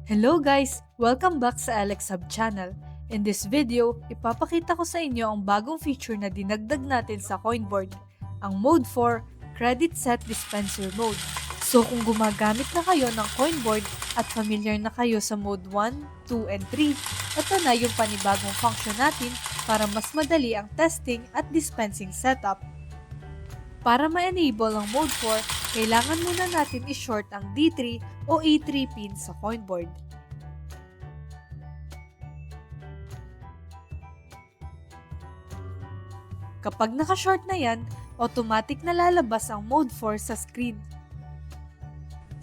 Hello guys! Welcome back sa Alex Hub channel. In this video, ipapakita ko sa inyo ang bagong feature na dinagdag natin sa Coinboard, ang Mode 4 Credit Set Dispenser Mode. So kung gumagamit na kayo ng Coinboard at familiar na kayo sa Mode 1, 2, and 3, ito na yung panibagong function natin para mas madali ang testing at dispensing setup. Para ma-enable ang Mode 4, kailangan muna natin i-short ang D3 o E3 pin sa Coinboard. Kapag naka-short na yan, automatic na lalabas ang Mode 4 sa screen.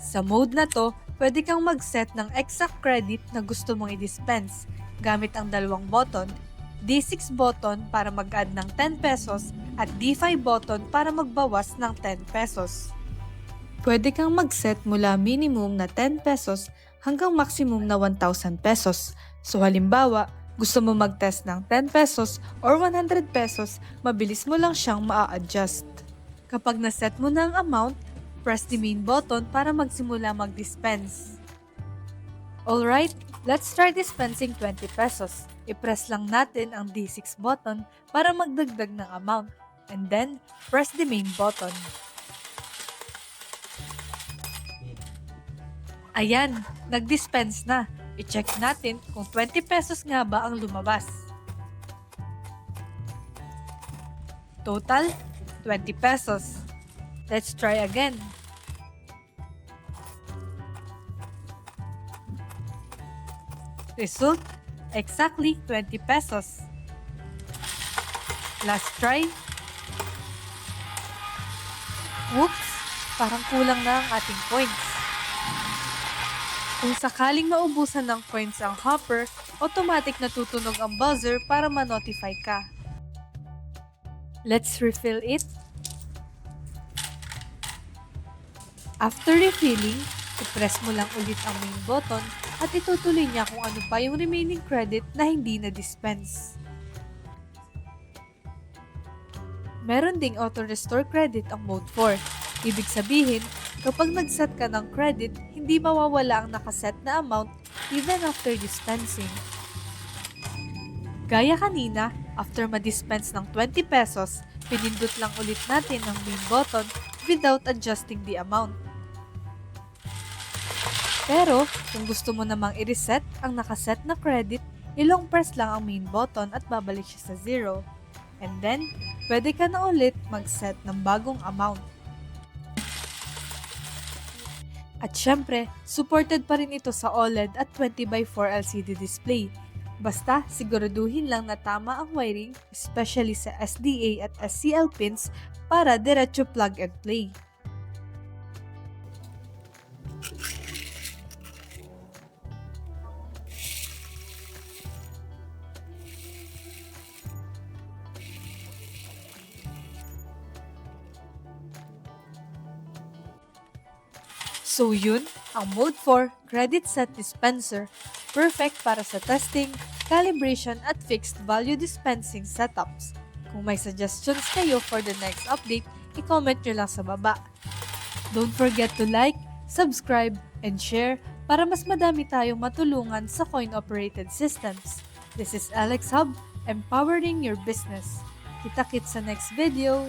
Sa mode na to, pwede kang mag-set ng exact credit na gusto mong i-dispense gamit ang dalawang button, D6 button para mag-add ng 10 pesos at D5 button para magbawas ng 10 pesos. Pwede kang mag-set mula minimum na 10 pesos hanggang maximum na 1,000 pesos. So halimbawa, gusto mo mag-test ng 10 pesos or 100 pesos, mabilis mo lang siyang maa-adjust. Kapag na-set mo na ang amount, press the main button para magsimula mag-dispense. Alright, let's try dispensing 20 pesos. I-press lang natin ang D6 button para magdagdag ng amount. And then, press the main button. Ayan, nag-dispense na. I-check natin kung 20 pesos nga ba ang lumabas. Total, 20 pesos. Let's try again. Result, exactly 20 pesos. Last try. Whoops, parang kulang na ang ating points. Kung sakaling maubusan ng coins ang hopper, automatic na tutunog ang buzzer para ma-notify ka. Let's refill it. After refilling, i-press mo lang ulit ang main button at itutuloy niya kung ano pa yung remaining credit na hindi na-dispense. Meron ding auto-restore credit ang Mode 4. Ibig sabihin, kapag nag-set ka ng credit, hindi mawawala ang nakaset na amount even after dispensing. Gaya kanina, after ma-dispense ng 20 pesos, pinindot lang ulit natin ang main button without adjusting the amount. Pero, kung gusto mo namang i-reset ang nakaset na credit, i-long press lang ang main button at babalik siya sa 0. And then, pwede ka na ulit mag-set ng bagong amount. At syempre, supported pa rin ito sa OLED at 20x4 LCD display. Basta, siguraduhin lang na tama ang wiring, especially sa SDA at SCL pins para diretso plug and play. So yun, ang Mode 4 Credit Set Dispenser, perfect para sa testing, calibration at fixed value dispensing setups. Kung may suggestions kayo for the next update, i-comment nyo lang sa baba. Don't forget to like, subscribe, and share para mas madami tayong matulungan sa coin-operated systems. This is Alex Hub, empowering your business. Kita-kits sa next video!